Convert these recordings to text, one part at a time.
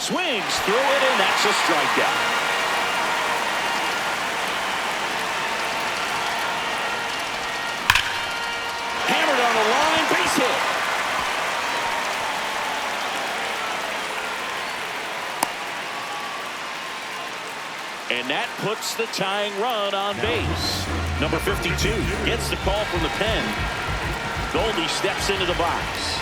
Swings through it, and that's a strikeout. Hammered on the line, base hit. And that puts the tying run on base. Number 52 gets the call from the pen. Goldie steps into the box.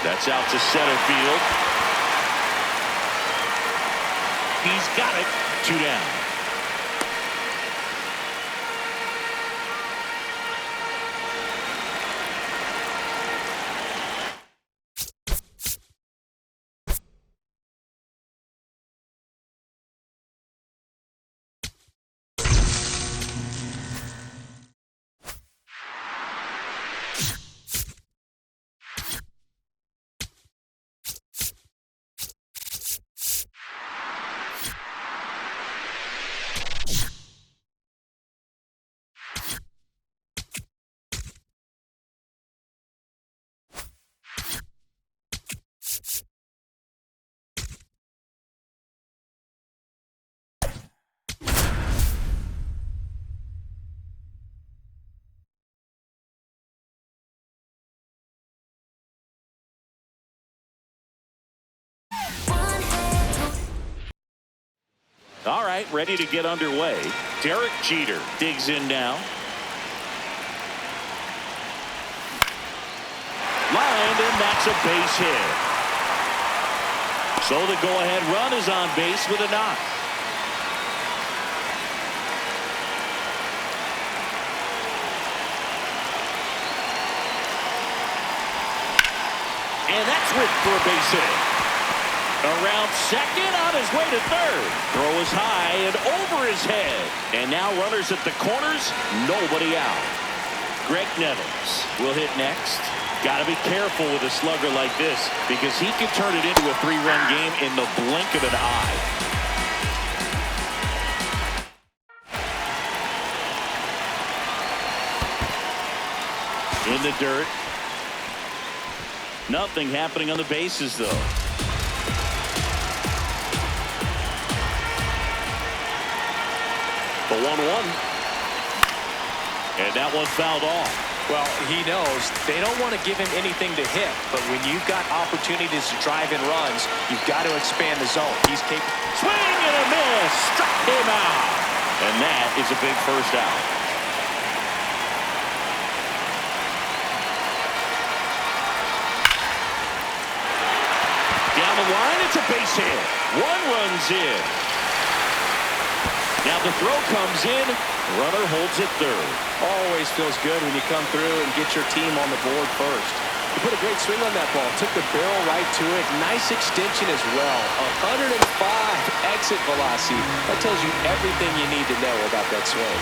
That's out to center field. He's got it. 2 down. All right, ready to get underway. Derek Jeter digs in now. Lined, and that's a base hit. So the go-ahead run is on base with a knock. And that's ripped for a base hit. Around second, on his way to third. Throw is high and over his head. And now runners at the corners, nobody out. Greg Nettles will hit next. Got to be careful with a slugger like this because he can turn it into a 3-run game in the blink of an eye. In the dirt. Nothing happening on the bases, though. The 1-1. And that one fouled off. Well, he knows they don't want to give him anything to hit, but when you've got opportunities to drive in runs, you've got to expand the zone. He's capable. Swing and a miss. Struck him out. And that is a big first out. Down the line, it's a base hit. 1 runs in. Now the throw comes in. Runner holds it third. Always feels good when you come through and get your team on the board first. He put a great swing on that ball. Took the barrel right to it. Nice extension as well. 105 exit velocity. That tells you everything you need to know about that swing.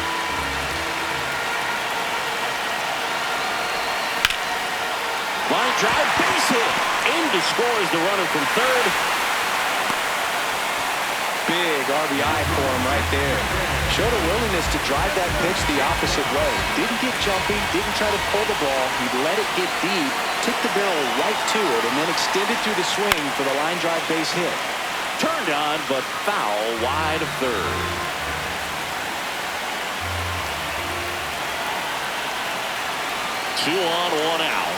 Line drive, base hit. In to score is the runner from third. Big RBI for him right there. Showed a willingness to drive that pitch the opposite way. Didn't get jumpy, didn't try to pull the ball. He let it get deep, took the barrel right to it, and then extended through the swing for the line drive base hit. Turned on, but foul wide of third. Two on, 1 out.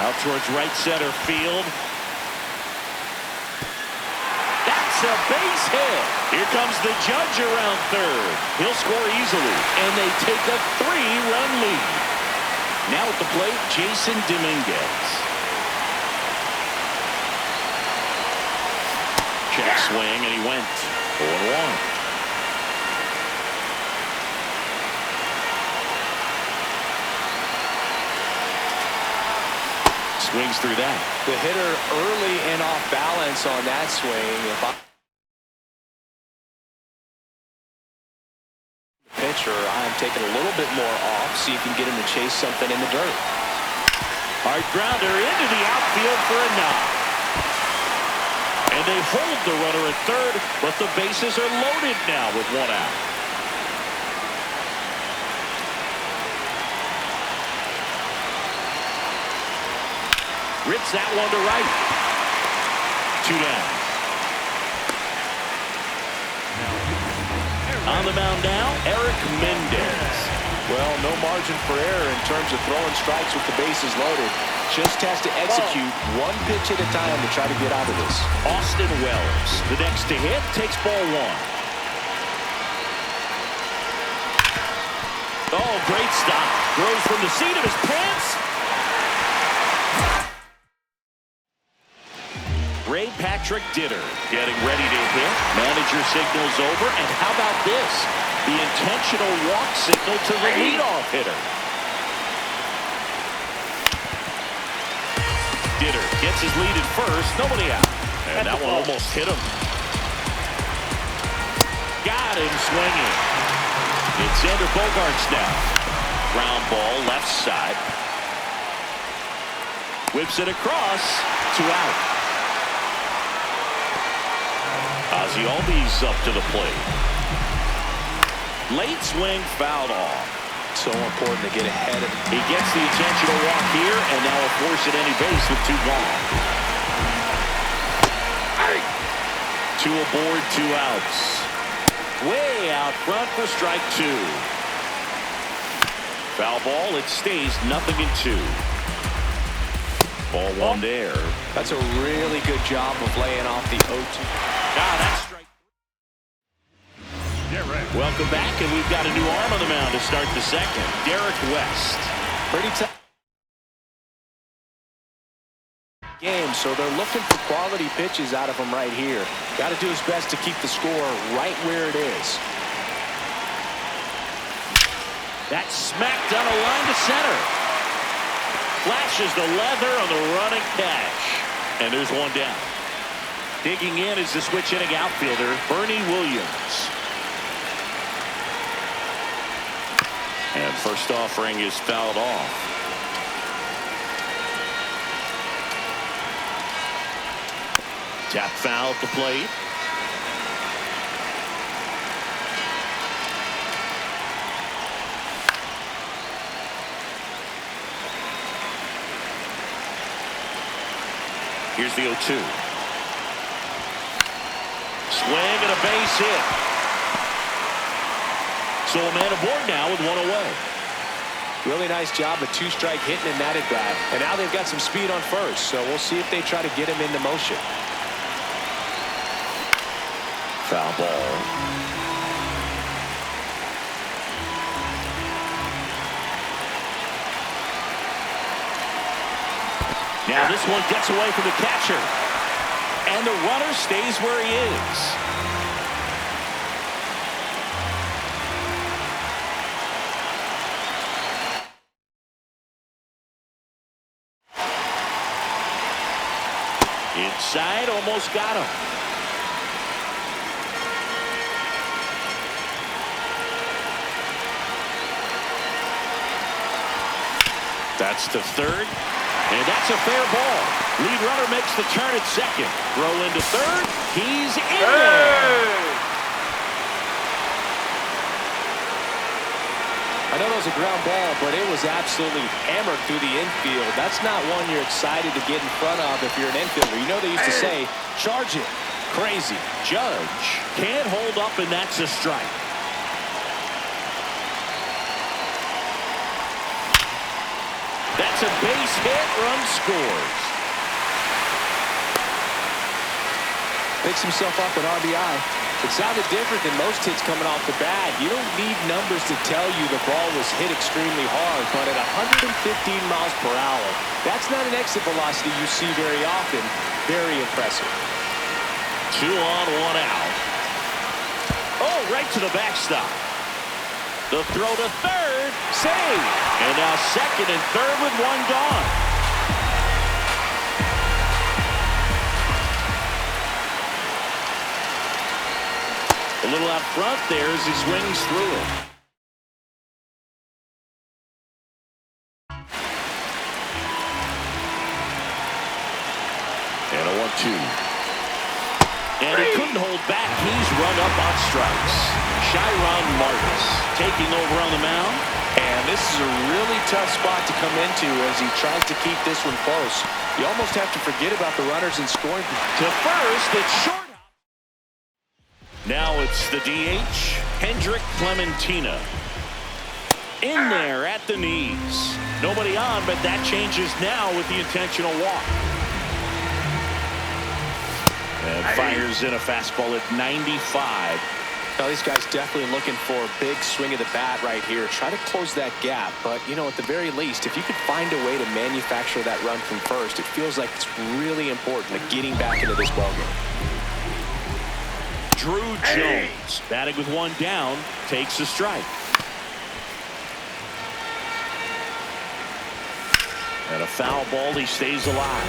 Out towards right center field. A base hit. Here comes the judge around third. He'll score easily, and they take a 3-run lead. Now at the plate, Jason Dominguez. Check swing, and he went 0-1. Swings through that. The hitter early and off balance on that swing. Pitcher, I'm taking a little bit more off, see if you can get him to chase something in the dirt. Hard grounder into the outfield for a knock. And they hold the runner at third, but the bases are loaded now with one out. Rips that one to right. Two down. On the mound now, Eric Mendez. Well, no margin for error in terms of throwing strikes with the bases loaded. Just has to execute one pitch at a time to try to get out of this. Austin Wells, the next to hit, takes ball one. Oh, great stop. Throws from the seat of his pants. Ray Patrick Ditter getting ready to hit. Manager signals over. And how about this? The intentional walk signal to the leadoff hitter. Ditter gets his lead at first. Nobody out. And that one almost hit him. Got him swinging. It's Xander Bogaerts now. Ground ball left side. Whips it across. 2 out. Ozzie Albies up to the plate. Late swing fouled off. So important to get ahead of it. He gets the intentional walk here, and now a force at any base with 2 gone. 2 aboard, 2 outs. Way out front for strike 2. Foul ball, it stays 0-2. Ball 1 there. That's a really good job of laying off the 0-2. That's strike. Welcome back, and we've got a new arm on the mound to start the second. Derek West. Pretty tough game, so they're looking for quality pitches out of him right here. Got to do his best to keep the score right where it is. That's smacked on a line to center. Flashes the leather on the running catch. And there's one down. Digging in is the switch hitting outfielder, Bernie Williams. And first offering is fouled off. Tap foul at the plate. Here's the 0-2. Swing and a base hit. So a man aboard now with 1 away. Really nice job of 2-strike hitting in that at bat. And now they've got some speed on first, so we'll see if they try to get him into motion. Foul ball. Now this one gets away from the catcher. And the runner stays where he is. Inside, almost got him. That's to third. And that's a fair ball. Lead runner makes the turn at second. Throw into third. He's in there. I know it was a ground ball, but it was absolutely hammered through the infield. That's not one you're excited to get in front of if you're an infielder. You know they used to say, charge it. Crazy. Judge can't hold up, and that's a strike. That's a base hit. Run scores. Picks himself up an RBI. It sounded different than most hits coming off the bat. You don't need numbers to tell you the ball was hit extremely hard, but at 115 miles per hour, that's not an exit velocity you see very often. Very impressive. 2 on, 1 out. Oh, right to the backstop. The throw to third. Save. And now second and third with 1 gone. A little out front there as he swings through it. And a 1-2. And he couldn't hold back. He's run up on strikes. Chiron Martis taking over on the mound. And this is a really tough spot to come into as he tries to keep this one close. You almost have to forget about the runners in scoring. To first, it's short. Now it's the DH, Hendrik Clementina. In there at the knees. Nobody on, but that changes now with the intentional walk. And fires in a fastball at 95. Now, these guys definitely looking for a big swing of the bat right here. Try to close that gap. But, you know, at the very least, if you could find a way to manufacture that run from first, it feels like it's really important to getting back into this ballgame. Drew Jones, batting with one down, takes a strike. And a foul ball, he stays alive.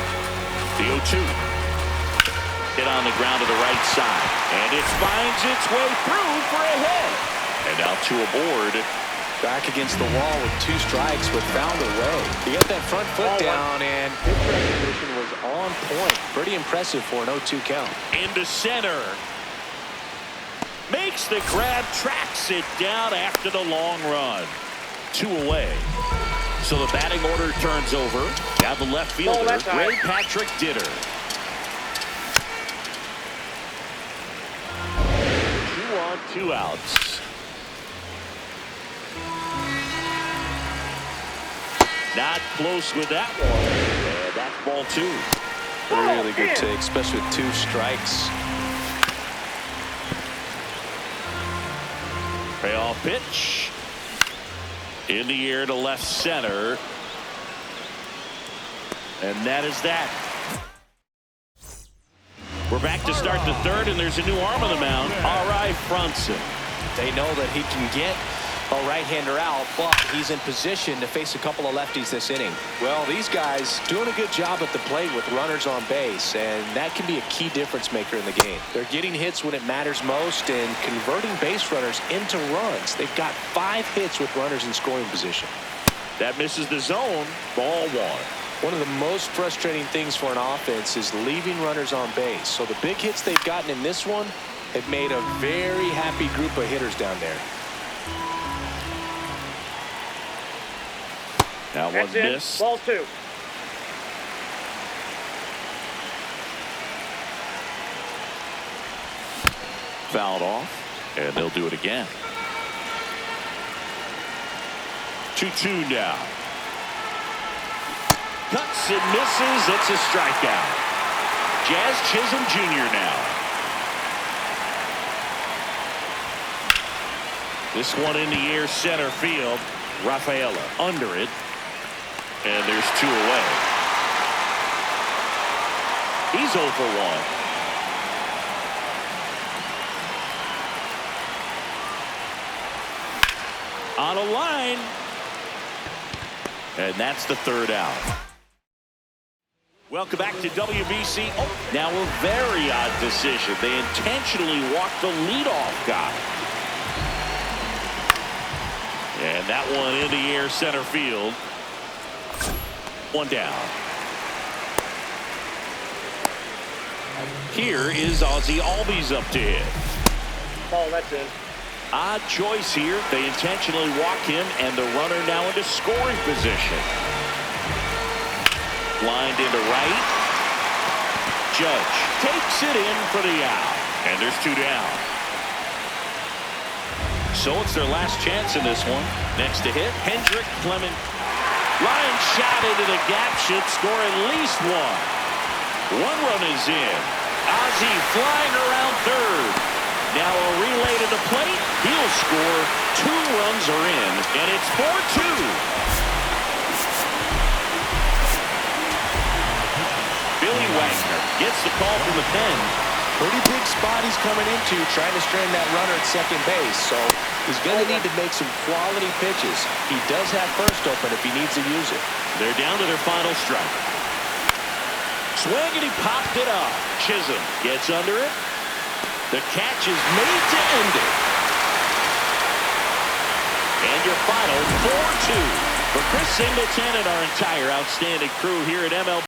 The 0-2. Hit on the ground to the right side. And it finds its way through for a hit. And now two aboard. Back against the wall with two strikes, but found a way. He got that front foot down, and pitch recognition was on point. Pretty impressive for an 0-2 count. Into center. Makes the grab, tracks it down after the long run. Two away. So the batting order turns over. Now the left fielder, Ray Patrick Ditter. 2 on, 2 outs. Not close with that one. And that's ball 2. Really good take, especially with 2 strikes. Payoff pitch. In the air to left center. And that is that. We're back to start the third, and there's a new arm on the mound, R.I. Franson. They know that he can get a right-hander out, but he's in position to face a couple of lefties this inning. Well, these guys doing a good job at the plate with runners on base, and that can be a key difference maker in the game. They're getting hits when it matters most and converting base runners into runs. They've got 5 hits with runners in scoring position. That misses the zone. Ball 1. One of the most frustrating things for an offense is leaving runners on base. So the big hits they've gotten in this one have made a very happy group of hitters down there. Now one miss. Ball 2. Fouled off, and they'll do it again. 2-2 now. Cuts and misses. It's a strikeout. Jazz Chisholm Jr. now. This one in the air center field. Rafaela under it. And there's 2 away. He's 0 for 1. On a line. And that's the 3rd out. Welcome back to WBC. Oh, now a very odd decision. They intentionally walked the leadoff guy. And that one in the air center field. 1 down. Here is Ozzie Albies up to hit. Ball, that's in. Odd choice here. They intentionally walk him, and the runner now into scoring position. Lined into right. Judge takes it in for the out. And there's 2 down. So it's their last chance in this one. Next to hit, Hendrik Clement. Line shot into the gap, should score at least 1. 1 run is in. Ozzie flying around third. Now a relay to the plate. He'll score. 2 runs are in, and it's 4-2. Billy Wagner gets the call from the pen. Pretty big spot he's coming into, trying to strand that runner at second base. So he's going to need to make some quality pitches. He does have first open if he needs to use it. They're down to their final strike. Swing, and he popped it up. Chisholm gets under it. The catch is made to end it. And your final 4-2. For Chris Singleton and our entire outstanding crew here at MLB.